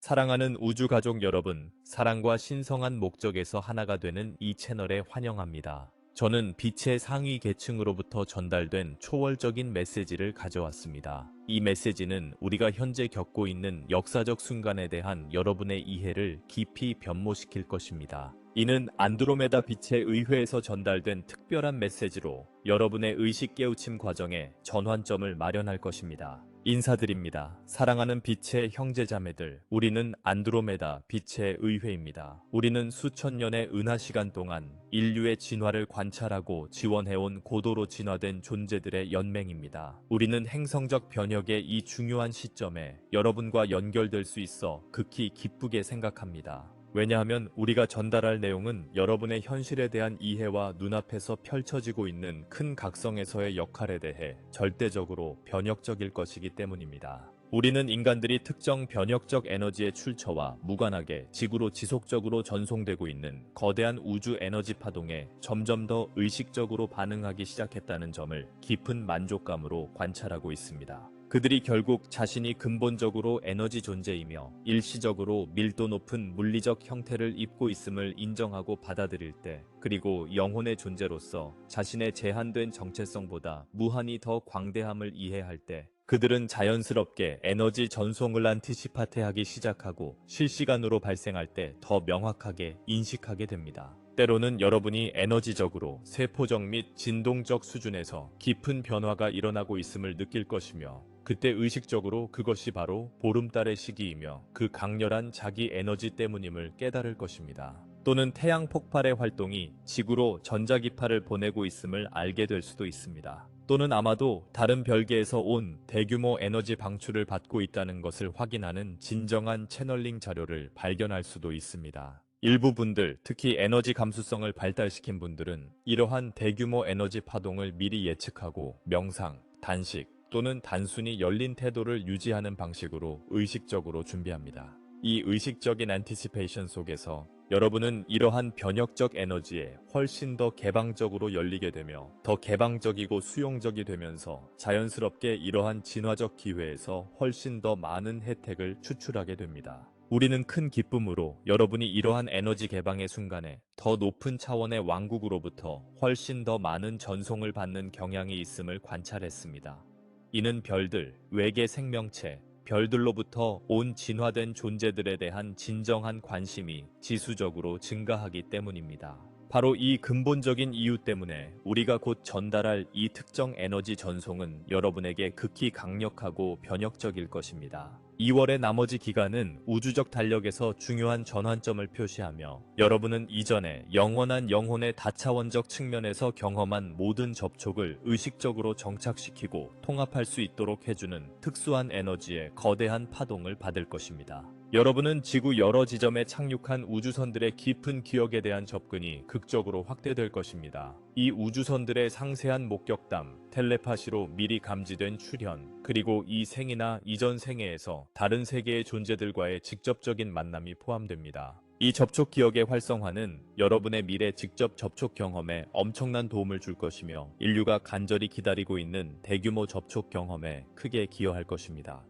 사랑하는 우주가족 여러분, 사랑과 신성한 목적에서 하나가 되는 이 채널에 환영합니다. 저는 빛의 상위 계층으로부터 전달된 초월적인 메시지를 가져왔습니다. 이 메시지는 우리가 현재 겪고 있는 역사적 순간에 대한 여러분의 이해를 깊이 변모시킬 것입니다. 이는 안드로메다 빛의 의회에서 전달된 특별한 메시지로 여러분의 의식 깨우침 과정에 전환점을 마련할 것입니다. 인사드립니다. 사랑하는 빛의 형제자매들, 우리는 안드로메다 빛의 의회입니다. 우리는 수천 년의 은하 시간 동안 인류의 진화를 관찰하고 지원해온 고도로 진화된 존재들의 연맹입니다. 우리는 행성적 변혁의 이 중요한 시점에 여러분과 연결될 수 있어 극히 기쁘게 생각합니다. 왜냐하면 우리가 전달할 내용은 여러분의 현실에 대한 이해와 눈앞에서 펼쳐지고 있는 큰 각성에서의 역할에 대해 절대적으로 변혁적일 것이기 때문입니다. 우리는 인간들이 특정 변혁적 에너지의 출처와 무관하게 지구로 지속적으로 전송되고 있는 거대한 우주 에너지 파동에 점점 더 의식적으로 반응하기 시작했다는 점을 깊은 만족감으로 관찰하고 있습니다. 그들이 결국 자신이 근본적으로 에너지 존재이며 일시적으로 밀도 높은 물리적 형태를 입고 있음을 인정하고 받아들일 때, 그리고 영혼의 존재로서 자신의 제한된 정체성보다 무한히 더 광대함을 이해할 때, 그들은 자연스럽게 에너지 전송을 안티시파테하기 시작하고 실시간으로 발생할 때 더 명확하게 인식하게 됩니다. 때로는 여러분이 에너지적으로 세포적 및 진동적 수준에서 깊은 변화가 일어나고 있음을 느낄 것이며, 그때 의식적으로 그것이 바로 보름달의 시기이며 그 강렬한 자기 에너지 때문임을 깨달을 것입니다. 또는 태양 폭발의 활동이 지구로 전자기파를 보내고 있음을 알게 될 수도 있습니다. 또는 아마도 다른 별계에서 온 대규모 에너지 방출을 받고 있다는 것을 확인하는 진정한 채널링 자료를 발견할 수도 있습니다. 일부 분들, 특히 에너지 감수성을 발달시킨 분들은 이러한 대규모 에너지 파동을 미리 예측하고 명상, 단식, 또는 단순히 열린 태도를 유지하는 방식으로 의식적으로 준비합니다. 이 의식적인 안티시페이션 속에서 여러분은 이러한 변혁적 에너지에 훨씬 더 개방적으로 열리게 되며 더 개방적이고 수용적이 되면서 자연스럽게 이러한 진화적 기회에서 훨씬 더 많은 혜택을 추출하게 됩니다. 우리는 큰 기쁨으로 여러분이 이러한 에너지 개방의 순간에 더 높은 차원의 왕국으로부터 훨씬 더 많은 전송을 받는 경향이 있음을 관찰했습니다. 이는 별들, 외계 생명체, 별들로부터 온 진화된 존재들에 대한 진정한 관심이 지수적으로 증가하기 때문입니다. 바로 이 근본적인 이유 때문에 우리가 곧 전달할 이 특정 에너지 전송은 여러분에게 극히 강력하고 변혁적일 것입니다. 2월의 나머지 기간은 우주적 달력에서 중요한 전환점을 표시하며 여러분은 이전에 영원한 영혼의 다차원적 측면에서 경험한 모든 접촉을 의식적으로 정착시키고 통합할 수 있도록 해주는 특수한 에너지의 거대한 파동을 받을 것입니다. 여러분은 지구 여러 지점에 착륙한 우주선들의 깊은 기억에 대한 접근이 극적으로 확대될 것입니다. 이 우주선들의 상세한 목격담, 텔레파시로 미리 감지된 출현, 그리고 이 생이나 이전 생애에서 다른 세계의 존재들과의 직접적인 만남이 포함됩니다. 이 접촉 기억의 활성화는 여러분의 미래 직접 접촉 경험에 엄청난 도움을 줄 것이며 인류가 간절히 기다리고 있는 대규모 접촉 경험에 크게 기여할 것입니다.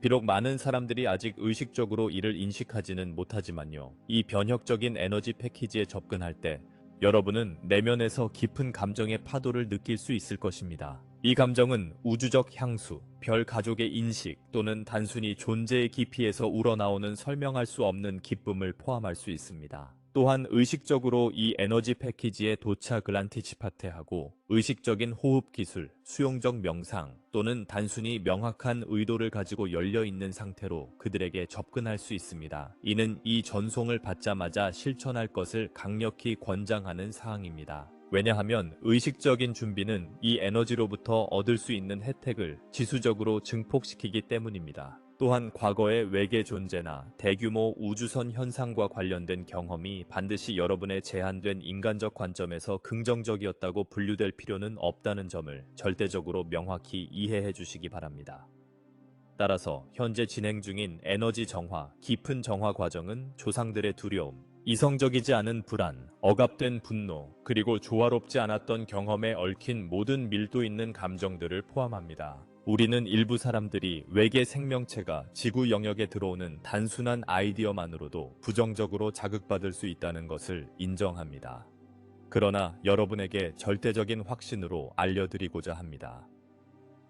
비록 많은 사람들이 아직 의식적으로 이를 인식하지는 못하지만요. 이 변혁적인 에너지 패키지에 접근할 때 여러분은 내면에서 깊은 감정의 파도를 느낄 수 있을 것입니다. 이 감정은 우주적 향수, 별 가족의 인식 또는 단순히 존재의 깊이에서 우러나오는 설명할 수 없는 기쁨을 포함할 수 있습니다. 또한 의식적으로 이 에너지 패키지에 도착을 안티시파테하고 의식적인 호흡 기술, 수용적 명상 또는 단순히 명확한 의도를 가지고 열려있는 상태로 그들에게 접근할 수 있습니다. 이는 이 전송을 받자마자 실천할 것을 강력히 권장하는 사항입니다. 왜냐하면 의식적인 준비는 이 에너지로부터 얻을 수 있는 혜택을 지수적으로 증폭시키기 때문입니다. 또한 과거의 외계 존재나 대규모 우주선 현상과 관련된 경험이 반드시 여러분의 제한된 인간적 관점에서 긍정적이었다고 분류될 필요는 없다는 점을 절대적으로 명확히 이해해 주시기 바랍니다. 따라서 현재 진행 중인 에너지 정화, 깊은 정화 과정은 조상들의 두려움, 이성적이지 않은 불안, 억압된 분노, 그리고 조화롭지 않았던 경험에 얽힌 모든 밀도 있는 감정들을 포함합니다. 우리는 일부 사람들이 외계 생명체가 지구 영역에 들어오는 단순한 아이디어만으로도 부정적으로 자극받을 수 있다는 것을 인정합니다. 그러나 여러분에게 절대적인 확신으로 알려드리고자 합니다.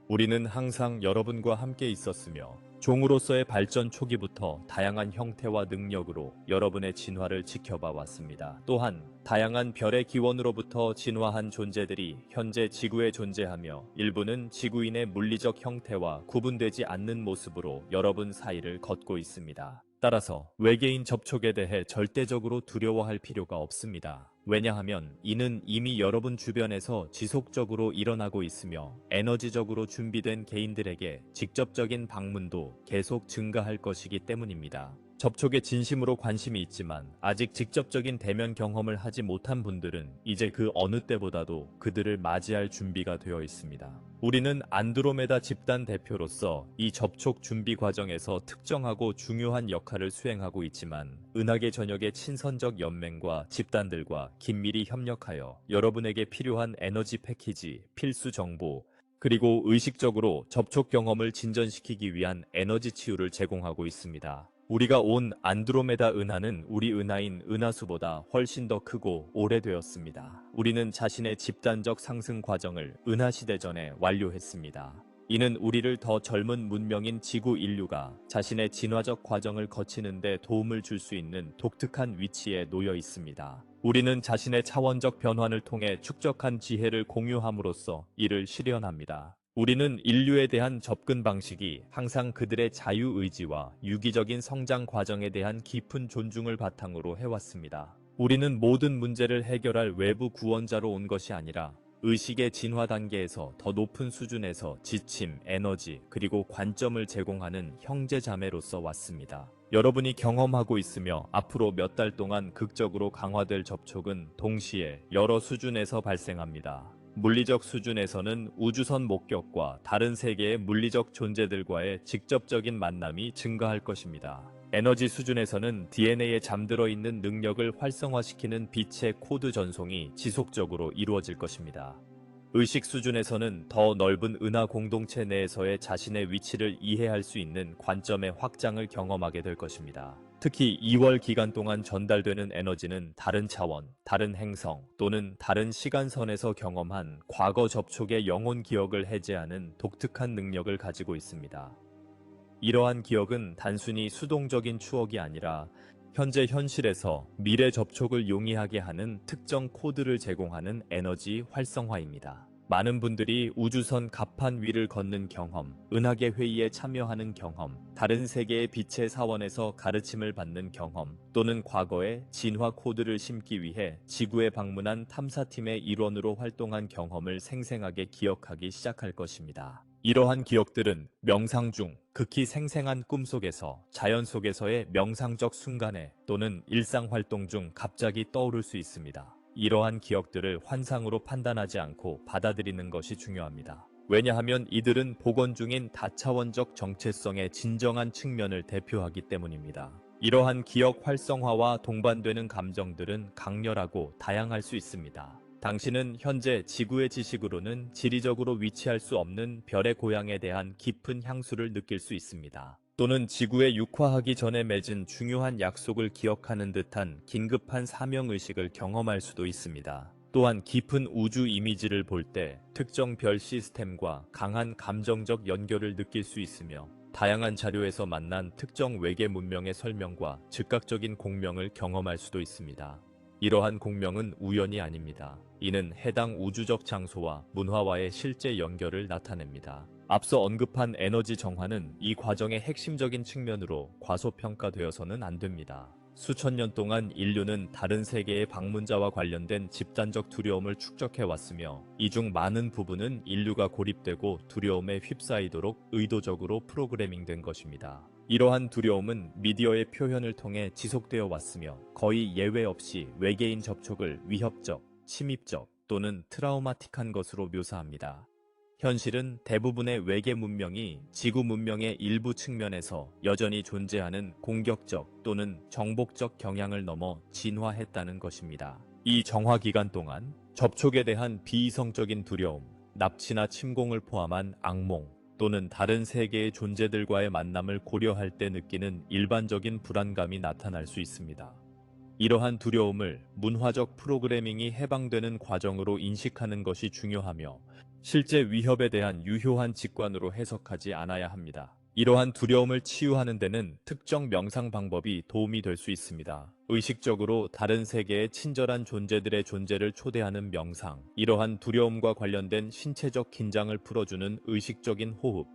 우리는 항상 여러분과 함께 있었으며 종으로서의 발전 초기부터 다양한 형태와 능력으로 여러분의 진화를 지켜봐 왔습니다. 또한 다양한 별의 기원으로부터 진화한 존재들이 현재 지구에 존재하며 일부는 지구인의 물리적 형태와 구분되지 않는 모습으로 여러분 사이를 걷고 있습니다. 따라서 외계인 접촉에 대해 절대적으로 두려워할 필요가 없습니다. 왜냐하면 이는 이미 여러분 주변에서 지속적으로 일어나고 있으며 에너지적으로 준비된 개인들에게 직접적인 방문도 계속 증가할 것이기 때문입니다. 접촉에 진심으로 관심이 있지만 아직 직접적인 대면 경험을 하지 못한 분들은 이제 그 어느 때보다도 그들을 맞이할 준비가 되어 있습니다. 우리는 안드로메다 집단 대표로서 이 접촉 준비 과정에서 특정하고 중요한 역할을 수행하고 있지만 은하계 전역의 친선적 연맹과 집단들과 긴밀히 협력하여 여러분에게 필요한 에너지 패키지, 필수 정보, 그리고 의식적으로 접촉 경험을 진전시키기 위한 에너지 치유를 제공하고 있습니다. 우리가 온 안드로메다 은하는 우리 은하인 은하수보다 훨씬 더 크고 오래되었습니다. 우리는 자신의 집단적 상승 과정을 은하시대 전에 완료했습니다. 이는 우리를 더 젊은 문명인 지구 인류가 자신의 진화적 과정을 거치는 데 도움을 줄 수 있는 독특한 위치에 놓여 있습니다. 우리는 자신의 차원적 변환을 통해 축적한 지혜를 공유함으로써 이를 실현합니다. 우리는 인류에 대한 접근 방식이 항상 그들의 자유의지와 유기적인 성장 과정에 대한 깊은 존중을 바탕으로 해왔습니다. 우리는 모든 문제를 해결할 외부 구원자로 온 것이 아니라 의식의 진화 단계에서 더 높은 수준에서 지침, 에너지, 그리고 관점을 제공하는 형제자매로서 왔습니다. 여러분이 경험하고 있으며 앞으로 몇 달 동안 극적으로 강화될 접촉은 동시에 여러 수준에서 발생합니다. 물리적 수준에서는 우주선 목격과 다른 세계의 물리적 존재들과의 직접적인 만남이 증가할 것입니다. 에너지 수준에서는 DNA에 잠들어 있는 능력을 활성화시키는 빛의 코드 전송이 지속적으로 이루어질 것입니다. 의식 수준에서는 더 넓은 은하 공동체 내에서의 자신의 위치를 이해할 수 있는 관점의 확장을 경험하게 될 것입니다. 특히 2월 기간 동안 전달되는 에너지는 다른 차원, 다른 행성 또는 다른 시간선에서 경험한 과거 접촉의 영혼 기억을 해제하는 독특한 능력을 가지고 있습니다. 이러한 기억은 단순히 수동적인 추억이 아니라 현재 현실에서 미래 접촉을 용이하게 하는 특정 코드를 제공하는 에너지 활성화입니다. 많은 분들이 우주선 갑판 위를 걷는 경험, 은하계 회의에 참여하는 경험, 다른 세계의 빛의 사원에서 가르침을 받는 경험, 또는 과거에 진화 코드를 심기 위해 지구에 방문한 탐사팀의 일원으로 활동한 경험을 생생하게 기억하기 시작할 것입니다. 이러한 기억들은 명상 중 극히 생생한 꿈 속에서, 자연 속에서의 명상적 순간에 또는 일상 활동 중 갑자기 떠오를 수 있습니다. 이러한 기억들을 환상으로 판단하지 않고 받아들이는 것이 중요합니다. 왜냐하면 이들은 복원 중인 다차원적 정체성의 진정한 측면을 대표하기 때문입니다. 이러한 기억 활성화와 동반되는 감정들은 강렬하고 다양할 수 있습니다. 당신은 현재 지구의 지식으로는 지리적으로 위치할 수 없는 별의 고향에 대한 깊은 향수를 느낄 수 있습니다. 또는 지구에 육화하기 전에 맺은 중요한 약속을 기억하는 듯한 긴급한 사명의식을 경험할 수도 있습니다. 또한 깊은 우주 이미지를 볼 때 특정 별 시스템과 강한 감정적 연결을 느낄 수 있으며 다양한 자료에서 만난 특정 외계 문명의 설명과 즉각적인 공명을 경험할 수도 있습니다. 이러한 공명은 우연이 아닙니다. 이는 해당 우주적 장소와 문화와의 실제 연결을 나타냅니다. 앞서 언급한 에너지 정화는 이 과정의 핵심적인 측면으로 과소평가되어서는 안 됩니다. 수천 년 동안 인류는 다른 세계의 방문자와 관련된 집단적 두려움을 축적해왔으며 이 중 많은 부분은 인류가 고립되고 두려움에 휩싸이도록 의도적으로 프로그래밍된 것입니다. 이러한 두려움은 미디어의 표현을 통해 지속되어 왔으며 거의 예외 없이 외계인 접촉을 위협적, 침입적 또는 트라우마틱한 것으로 묘사합니다. 현실은 대부분의 외계 문명이 지구 문명의 일부 측면에서 여전히 존재하는 공격적 또는 정복적 경향을 넘어 진화했다는 것입니다. 이 정화 기간 동안 접촉에 대한 비이성적인 두려움, 납치나 침공을 포함한 악몽, 또는 다른 세계의 존재들과의 만남을 고려할 때 느끼는 일반적인 불안감이 나타날 수 있습니다. 이러한 두려움을 문화적 프로그래밍이 해방되는 과정으로 인식하는 것이 중요하며 실제 위협에 대한 유효한 직관으로 해석하지 않아야 합니다. 이러한 두려움을 치유하는 데는 특정 명상 방법이 도움이 될 수 있습니다. 의식적으로 다른 세계의 친절한 존재들의 존재를 초대하는 명상, 이러한 두려움과 관련된 신체적 긴장을 풀어주는 의식적인 호흡,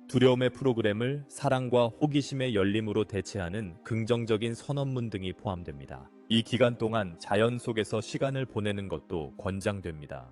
두려움의 프로그램을 사랑과 호기심의 열림으로 대체하는 긍정적인 선언문 등이 포함됩니다. 이 기간 동안 자연 속에서 시간을 보내는 것도 권장됩니다.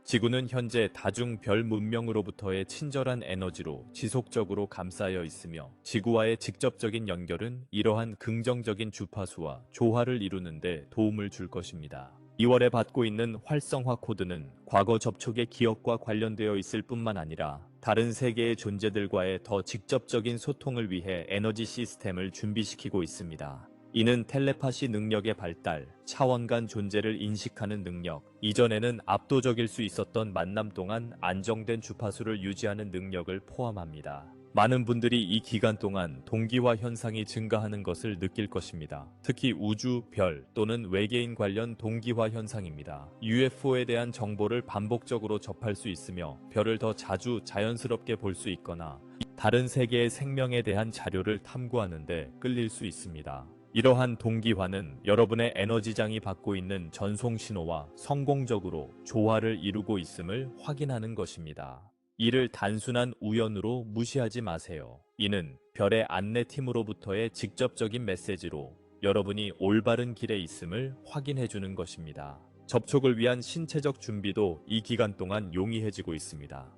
지구는 현재 다중 별 문명으로부터의 친절한 에너지로 지속적으로 감싸여 있으며 지구와의 직접적인 연결은 이러한 긍정적인 주파수와 조화를 이루는 데 도움을 줄 것입니다. 2월에 받고 있는 활성화 코드는 과거 접촉의 기억과 관련되어 있을 뿐만 아니라 다른 세계의 존재들과의 더 직접적인 소통을 위해 에너지 시스템을 준비시키고 있습니다. 이는 텔레파시 능력의 발달, 차원 간 존재를 인식하는 능력, 이전에는 압도적일 수 있었던 만남 동안 안정된 주파수를 유지하는 능력을 포함합니다. 많은 분들이 이 기간 동안 동기화 현상이 증가하는 것을 느낄 것입니다. 특히 우주, 별 또는 외계인 관련 동기화 현상입니다. UFO에 대한 정보를 반복적으로 접할 수 있으며 별을 더 자주 자연스럽게 볼 수 있거나 다른 세계의 생명에 대한 자료를 탐구하는 데 끌릴 수 있습니다. 이러한 동기화는 여러분의 에너지장이 받고 있는 전송 신호와 성공적으로 조화를 이루고 있음을 확인하는 것입니다. 이를 단순한 우연으로 무시하지 마세요. 이는 별의 안내팀으로부터의 직접적인 메시지로 여러분이 올바른 길에 있음을 확인해 주는 것입니다. 접촉을 위한 신체적 준비도 이 기간 동안 용이해지고 있습니다.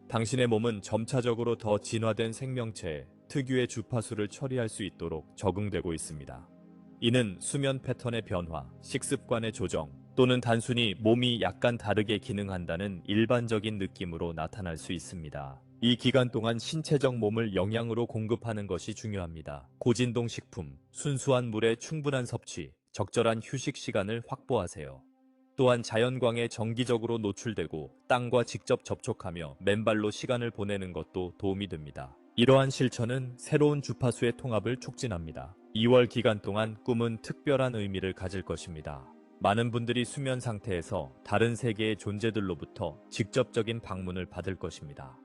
당신의 몸은 점차적으로 더 진화된 생명체에 특유의 주파수를 처리할 수 있도록 적응되고 있습니다. 이는 수면 패턴의 변화, 식습관의 조정, 또는 단순히 몸이 약간 다르게 기능한다는 일반적인 느낌으로 나타날 수 있습니다. 이 기간 동안 신체적 몸을 영양으로 공급하는 것이 중요합니다. 고진동 식품, 순수한 물의 충분한 섭취, 적절한 휴식 시간을 확보하세요. 또한 자연광에 정기적으로 노출되고 땅과 직접 접촉하며 맨발로 시간을 보내는 것도 도움이 됩니다. 이러한 실천은 새로운 주파수의 통합을 촉진합니다. 2월 기간 동안 꿈은 특별한 의미를 가질 것입니다. 많은 분들이 수면 상태에서 다른 세계의 존재들로부터 직접적인 방문을 받을 것입니다.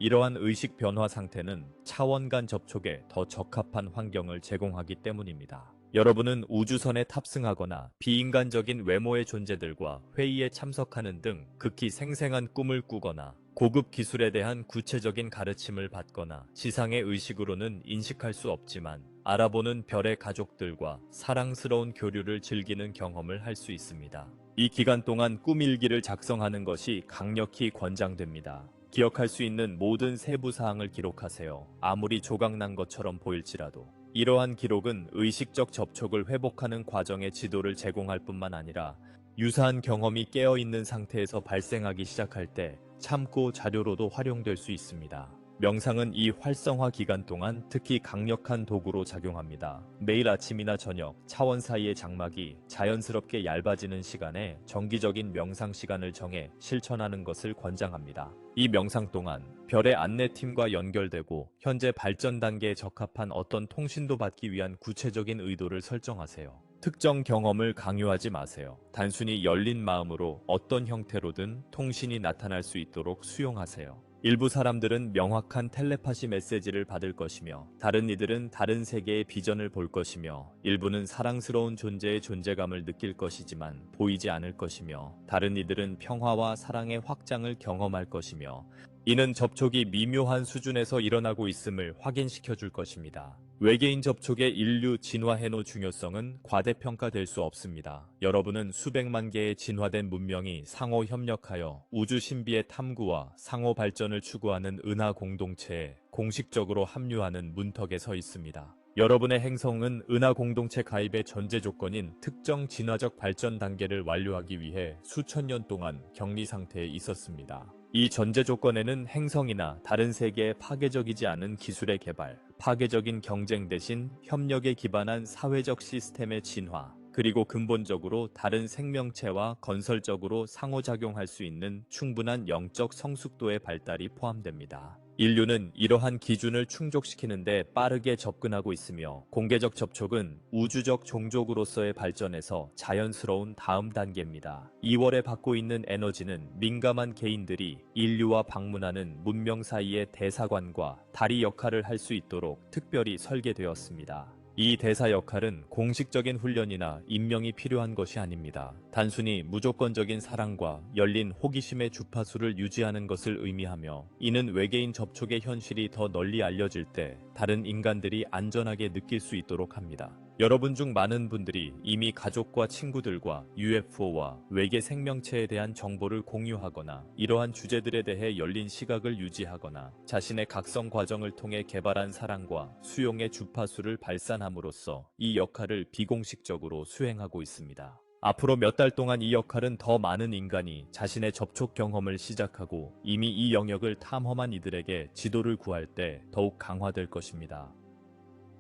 이러한 의식 변화 상태는 차원 간 접촉에 더 적합한 환경을 제공하기 때문입니다. 여러분은 우주선에 탑승하거나 비인간적인 외모의 존재들과 회의에 참석하는 등 극히 생생한 꿈을 꾸거나 고급 기술에 대한 구체적인 가르침을 받거나 지상의 의식으로는 인식할 수 없지만 알아보는 별의 가족들과 사랑스러운 교류를 즐기는 경험을 할 수 있습니다. 이 기간 동안 꿈일기를 작성하는 것이 강력히 권장됩니다. 기억할 수 있는 모든 세부 사항을 기록하세요. 아무리 조각난 것처럼 보일지라도. 이러한 기록은 의식적 접촉을 회복하는 과정의 지도를 제공할 뿐만 아니라 유사한 경험이 깨어있는 상태에서 발생하기 시작할 때 참고 자료로도 활용될 수 있습니다. 명상은 이 활성화 기간 동안 특히 강력한 도구로 작용합니다. 매일 아침이나 저녁, 차원 사이의 장막이 자연스럽게 얇아지는 시간에 정기적인 명상 시간을 정해 실천하는 것을 권장합니다. 이 명상 동안 별의 안내팀과 연결되고 현재 발전 단계에 적합한 어떤 통신도 받기 위한 구체적인 의도를 설정하세요. 특정 경험을 강요하지 마세요. 단순히 열린 마음으로 어떤 형태로든 통신이 나타날 수 있도록 수용하세요. 일부 사람들은 명확한 텔레파시 메시지를 받을 것이며 다른 이들은 다른 세계의 비전을 볼 것이며 일부는 사랑스러운 존재의 존재감을 느낄 것이지만 보이지 않을 것이며 다른 이들은 평화와 사랑의 확장을 경험할 것이며 이는 접촉이 미묘한 수준에서 일어나고 있음을 확인시켜 줄 것입니다. 외계인 접촉의 인류 진화 해노 중요성은 과대평가될 수 없습니다. 여러분은 수백만 개의 진화된 문명이 상호 협력하여 우주 신비의 탐구와 상호 발전을 추구하는 은하 공동체에 공식적으로 합류하는 문턱에 서 있습니다. 여러분의 행성은 은하 공동체 가입의 전제 조건인 특정 진화적 발전 단계를 완료하기 위해 수천 년 동안 격리 상태에 있었습니다. 이 전제 조건에는 행성이나 다른 세계에 파괴적이지 않은 기술의 개발, 파괴적인 경쟁 대신 협력에 기반한 사회적 시스템의 진화, 그리고 근본적으로 다른 생명체와 건설적으로 상호작용할 수 있는 충분한 영적 성숙도의 발달이 포함됩니다. 인류는 이러한 기준을 충족시키는데 빠르게 접근하고 있으며 공개적 접촉은 우주적 종족으로서의 발전에서 자연스러운 다음 단계입니다. 2월에 받고 있는 에너지는 민감한 개인들이 인류와 방문하는 문명 사이의 대사관과 다리 역할을 할 수 있도록 특별히 설계되었습니다. 이 대사 역할은 공식적인 훈련이나 임명이 필요한 것이 아닙니다. 단순히 무조건적인 사랑과 열린 호기심의 주파수를 유지하는 것을 의미하며, 이는 외계인 접촉의 현실이 더 널리 알려질 때 다른 인간들이 안전하게 느낄 수 있도록 합니다. 여러분 중 많은 분들이 이미 가족과 친구들과 UFO와 외계 생명체에 대한 정보를 공유하거나 이러한 주제들에 대해 열린 시각을 유지하거나 자신의 각성 과정을 통해 개발한 사랑과 수용의 주파수를 발산함으로써 이 역할을 비공식적으로 수행하고 있습니다. 앞으로 몇 달 동안 이 역할은 더 많은 인간이 자신의 접촉 경험을 시작하고 이미 이 영역을 탐험한 이들에게 지도를 구할 때 더욱 강화될 것입니다.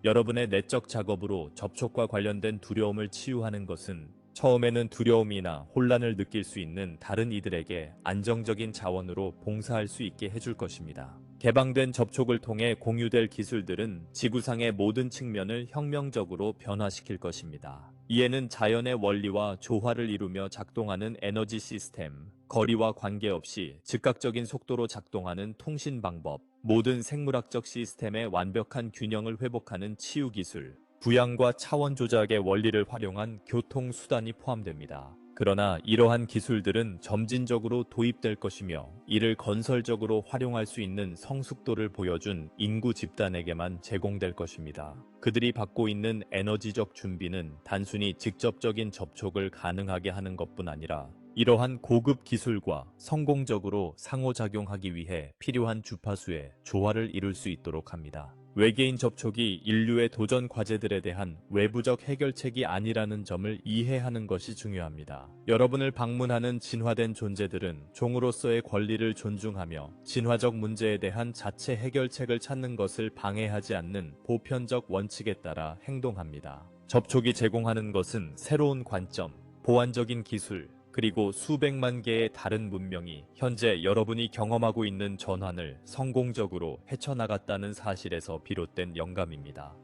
여러분의 내적 작업으로 접촉과 관련된 두려움을 치유하는 것은 처음에는 두려움이나 혼란을 느낄 수 있는 다른 이들에게 안정적인 자원으로 봉사할 수 있게 해줄 것입니다. 개방된 접촉을 통해 공유될 기술들은 지구상의 모든 측면을 혁명적으로 변화시킬 것입니다. 이에는 자연의 원리와 조화를 이루며 작동하는 에너지 시스템, 거리와 관계없이 즉각적인 속도로 작동하는 통신 방법, 모든 생물학적 시스템의 완벽한 균형을 회복하는 치유 기술, 부양과 차원 조작의 원리를 활용한 교통 수단이 포함됩니다. 그러나 이러한 기술들은 점진적으로 도입될 것이며, 이를 건설적으로 활용할 수 있는 성숙도를 보여준 인구 집단에게만 제공될 것입니다. 그들이 받고 있는 에너지적 준비는 단순히 직접적인 접촉을 가능하게 하는 것뿐 아니라, 이러한 고급 기술과 성공적으로 상호작용하기 위해 필요한 주파수의 조화를 이룰 수 있도록 합니다. 외계인 접촉이 인류의 도전 과제들에 대한 외부적 해결책이 아니라는 점을 이해하는 것이 중요합니다. 여러분을 방문하는 진화된 존재들은 종으로서의 권리를 존중하며 진화적 문제에 대한 자체 해결책을 찾는 것을 방해하지 않는 보편적 원칙에 따라 행동합니다. 접촉이 제공하는 것은 새로운 관점, 보완적인 기술, 그리고 수백만 개의 다른 문명이 현재 여러분이 경험하고 있는 전환을 성공적으로 헤쳐나갔다는 사실에서 비롯된 영감입니다.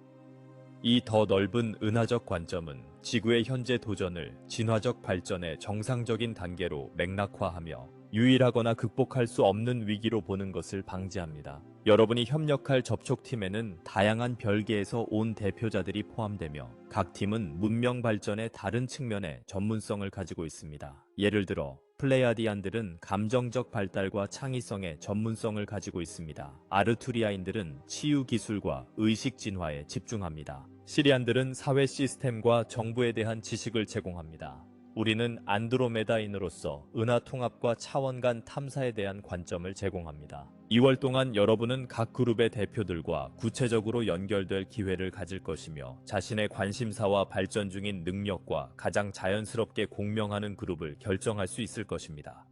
이 더 넓은 은하적 관점은 지구의 현재 도전을 진화적 발전의 정상적인 단계로 맥락화하며 유일하거나 극복할 수 없는 위기로 보는 것을 방지합니다. 여러분이 협력할 접촉팀에는 다양한 별개에서 온 대표자들이 포함되며, 각 팀은 문명 발전의 다른 측면에 전문성을 가지고 있습니다. 예를 들어 플레야디안들은 감정적 발달과 창의성에 전문성을 가지고 있습니다. 아르투리아인들은 치유 기술과 의식 진화에 집중합니다. 시리안들은 사회 시스템과 정부에 대한 지식을 제공합니다. 우리는 안드로메다인으로서 은하 통합과 차원 간 탐사에 대한 관점을 제공합니다. 2월 동안 여러분은 각 그룹의 대표들과 구체적으로 연결될 기회를 가질 것이며, 자신의 관심사와 발전 중인 능력과 가장 자연스럽게 공명하는 그룹을 결정할 수 있을 것입니다.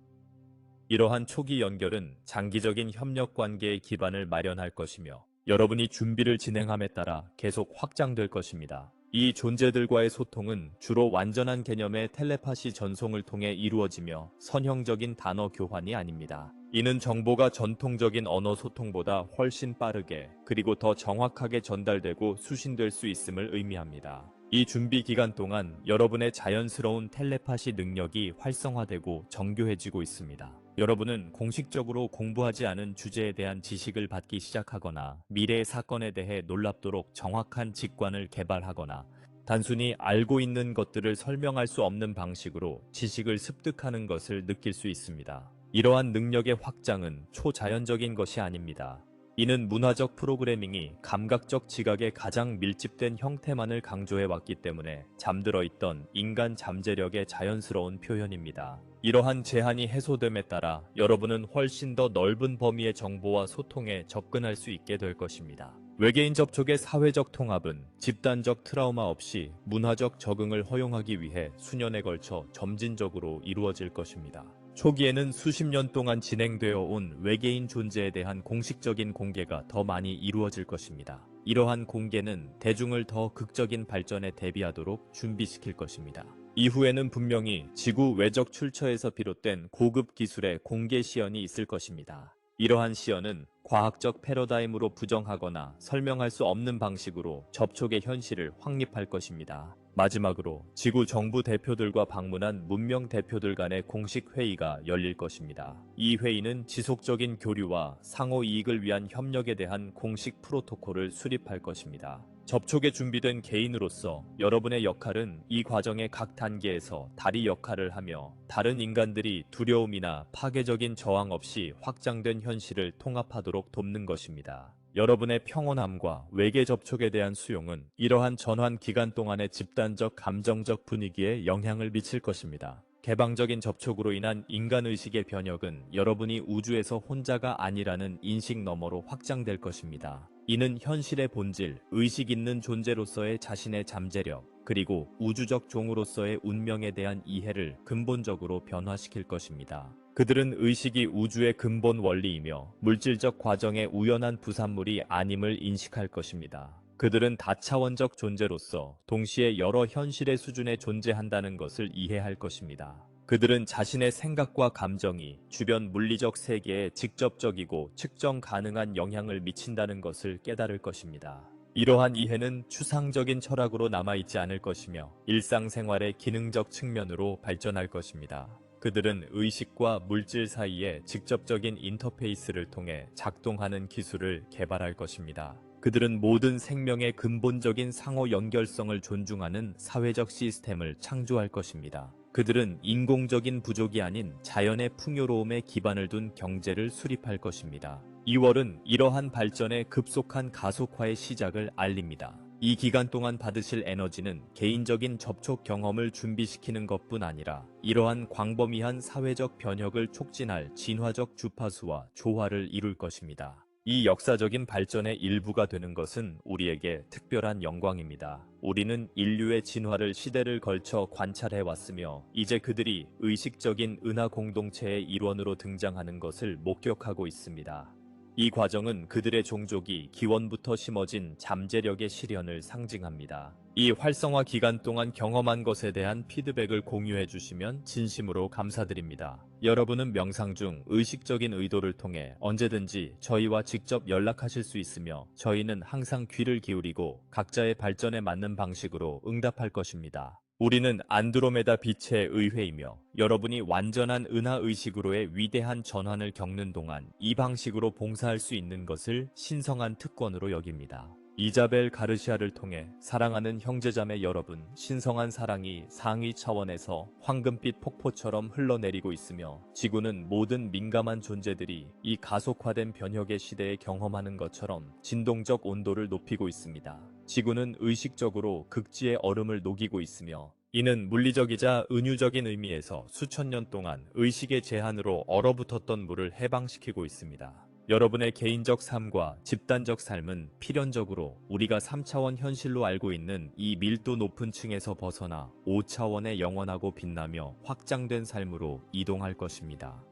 이러한 초기 연결은 장기적인 협력 관계의 기반을 마련할 것이며, 여러분이 준비를 진행함에 따라 계속 확장될 것입니다. 이 존재들과의 소통은 주로 완전한 개념의 텔레파시 전송을 통해 이루어지며 선형적인 단어 교환이 아닙니다. 이는 정보가 전통적인 언어 소통보다 훨씬 빠르게 그리고 더 정확하게 전달되고 수신될 수 있음을 의미합니다. 이 준비 기간 동안 여러분의 자연스러운 텔레파시 능력이 활성화되고 정교해지고 있습니다. 여러분은 공식적으로 공부하지 않은 주제에 대한 지식을 받기 시작하거나, 미래의 사건에 대해 놀랍도록 정확한 직관을 개발하거나, 단순히 알고 있는 것들을 설명할 수 없는 방식으로 지식을 습득하는 것을 느낄 수 있습니다. 이러한 능력의 확장은 초자연적인 것이 아닙니다. 이는 문화적 프로그래밍이 감각적 지각의 가장 밀집된 형태만을 강조해 왔기 때문에 잠들어 있던 인간 잠재력의 자연스러운 표현입니다. 이러한 제한이 해소됨에 따라 여러분은 훨씬 더 넓은 범위의 정보와 소통에 접근할 수 있게 될 것입니다. 외계인 접촉의 사회적 통합은 집단적 트라우마 없이 문화적 적응을 허용하기 위해 수년에 걸쳐 점진적으로 이루어질 것입니다. 초기에는 수십 년 동안 진행되어 온 외계인 존재에 대한 공식적인 공개가 더 많이 이루어질 것입니다. 이러한 공개는 대중을 더 극적인 발전에 대비하도록 준비시킬 것입니다. 이후에는 분명히 지구 외적 출처에서 비롯된 고급 기술의 공개 시연이 있을 것입니다. 이러한 시연은 과학적 패러다임으로 부정하거나 설명할 수 없는 방식으로 접촉의 현실을 확립할 것입니다. 마지막으로 지구 정부 대표들과 방문한 문명 대표들 간의 공식 회의가 열릴 것입니다. 이 회의는 지속적인 교류와 상호 이익을 위한 협력에 대한 공식 프로토콜을 수립할 것입니다. 접촉에 준비된 개인으로서 여러분의 역할은 이 과정의 각 단계에서 다리 역할을 하며 다른 인간들이 두려움이나 파괴적인 저항 없이 확장된 현실을 통합하도록 돕는 것입니다. 여러분의 평온함과 외계 접촉에 대한 수용은 이러한 전환 기간 동안의 집단적 감정적 분위기에 영향을 미칠 것입니다. 개방적인 접촉으로 인한 인간의식의 변혁은 여러분이 우주에서 혼자가 아니라는 인식 너머로 확장될 것입니다. 이는 현실의 본질, 의식 있는 존재로서의 자신의 잠재력, 그리고 우주적 종으로서의 운명에 대한 이해를 근본적으로 변화시킬 것입니다. 그들은 의식이 우주의 근본 원리이며 물질적 과정의 우연한 부산물이 아님을 인식할 것입니다. 그들은 다차원적 존재로서 동시에 여러 현실의 수준에 존재한다는 것을 이해할 것입니다. 그들은 자신의 생각과 감정이 주변 물리적 세계에 직접적이고 측정 가능한 영향을 미친다는 것을 깨달을 것입니다. 이러한 이해는 추상적인 철학으로 남아있지 않을 것이며 일상생활의 기능적 측면으로 발전할 것입니다. 그들은 의식과 물질 사이에 직접적인 인터페이스를 통해 작동하는 기술을 개발할 것입니다. 그들은 모든 생명의 근본적인 상호 연결성을 존중하는 사회적 시스템을 창조할 것입니다. 그들은 인공적인 부족이 아닌 자연의 풍요로움에 기반을 둔 경제를 수립할 것입니다. 2월은 이러한 발전의 급속한 가속화의 시작을 알립니다. 이 기간 동안 받으실 에너지는 개인적인 접촉 경험을 준비시키는 것뿐 아니라 이러한 광범위한 사회적 변혁을 촉진할 진화적 주파수와 조화를 이룰 것입니다. 이 역사적인 발전의 일부가 되는 것은 우리에게 특별한 영광입니다. 우리는 인류의 진화를 시대를 걸쳐 관찰해 왔으며 이제 그들이 의식적인 은하 공동체의 일원으로 등장하는 것을 목격하고 있습니다. 이 과정은 그들의 종족이 기원부터 심어진 잠재력의 실현을 상징합니다. 이 활성화 기간 동안 경험한 것에 대한 피드백을 공유해 주시면 진심으로 감사드립니다. 여러분은 명상 중 의식적인 의도를 통해 언제든지 저희와 직접 연락하실 수 있으며 저희는 항상 귀를 기울이고 각자의 발전에 맞는 방식으로 응답할 것입니다. 우리는 안드로메다 빛의 의회이며 여러분이 완전한 은하의식으로의 위대한 전환을 겪는 동안 이 방식으로 봉사할 수 있는 것을 신성한 특권으로 여깁니다. 이자벨 가르시아를 통해 사랑하는 형제자매 여러분, 신성한 사랑이 상위 차원에서 황금빛 폭포처럼 흘러내리고 있으며 지구는 모든 민감한 존재들이 이 가속화된 변혁의 시대에 경험하는 것처럼 진동적 온도를 높이고 있습니다. 지구는 의식적으로 극지의 얼음을 녹이고 있으며 이는 물리적이자 은유적인 의미에서 수천 년 동안 의식의 제한으로 얼어붙었던 물을 해방시키고 있습니다. 여러분의 개인적 삶과 집단적 삶은 필연적으로 우리가 3차원 현실로 알고 있는 이 밀도 높은 층에서 벗어나 5차원의 영원하고 빛나며 확장된 삶으로 이동할 것입니다.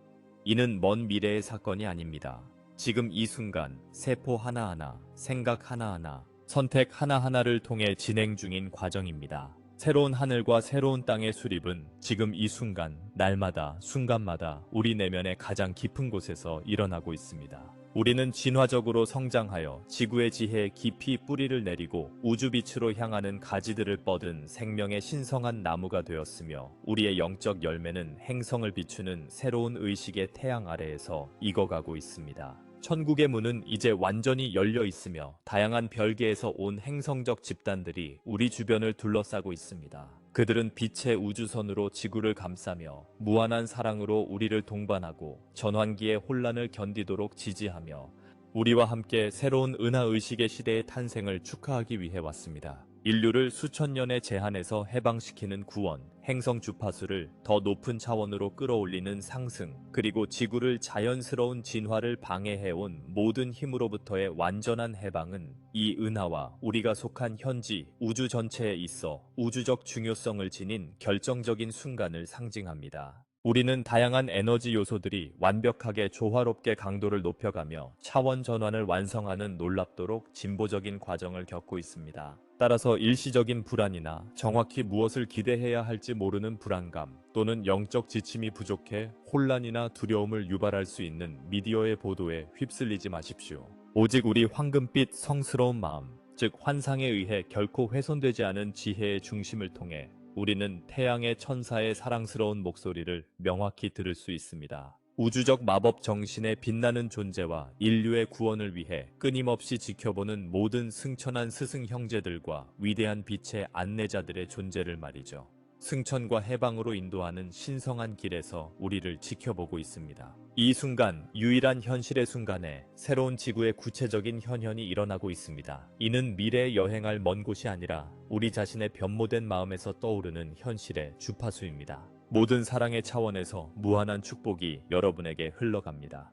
이는 먼 미래의 사건이 아닙니다. 지금 이 순간 세포 하나하나, 생각 하나하나, 선택 하나하나를 통해 진행 중인 과정입니다. 새로운 하늘과 새로운 땅의 수립은 지금 이 순간, 날마다, 순간마다 우리 내면의 가장 깊은 곳에서 일어나고 있습니다. 우리는 진화적으로 성장하여 지구의 지혜에 깊이 뿌리를 내리고 우주빛으로 향하는 가지들을 뻗은 생명의 신성한 나무가 되었으며 우리의 영적 열매는 행성을 비추는 새로운 의식의 태양 아래에서 익어가고 있습니다. 천국의 문은 이제 완전히 열려 있으며 다양한 별계에서 온 행성적 집단들이 우리 주변을 둘러싸고 있습니다. 그들은 빛의 우주선으로 지구를 감싸며 무한한 사랑으로 우리를 동반하고 전환기의 혼란을 견디도록 지지하며 우리와 함께 새로운 은하의식의 시대의 탄생을 축하하기 위해 왔습니다. 인류를 수천 년의 제한에서 해방시키는 구원, 행성 주파수를 더 높은 차원으로 끌어올리는 상승, 그리고 지구를 자연스러운 진화를 방해해온 모든 힘으로부터의 완전한 해방은 이 은하와 우리가 속한 현지, 우주 전체에 있어 우주적 중요성을 지닌 결정적인 순간을 상징합니다. 우리는 다양한 에너지 요소들이 완벽하게 조화롭게 강도를 높여가며 차원 전환을 완성하는 놀랍도록 진보적인 과정을 겪고 있습니다. 따라서 일시적인 불안이나 정확히 무엇을 기대해야 할지 모르는 불안감 또는 영적 지침이 부족해 혼란이나 두려움을 유발할 수 있는 미디어의 보도에 휩쓸리지 마십시오. 오직 우리 황금빛 성스러운 마음, 즉 환상에 의해 결코 훼손되지 않은 지혜의 중심을 통해 우리는 태양의 천사의 사랑스러운 목소리를 명확히 들을 수 있습니다. 우주적 마법 정신의 빛나는 존재와 인류의 구원을 위해 끊임없이 지켜보는 모든 승천한 스승 형제들과 위대한 빛의 안내자들의 존재를 말이죠. 승천과 해방으로 인도하는 신성한 길에서 우리를 지켜보고 있습니다. 이 순간, 유일한 현실의 순간에 새로운 지구의 구체적인 현현이 일어나고 있습니다. 이는 미래에 여행할 먼 곳이 아니라 우리 자신의 변모된 마음에서 떠오르는 현실의 주파수입니다. 모든 사랑의 차원에서 무한한 축복이 여러분에게 흘러갑니다.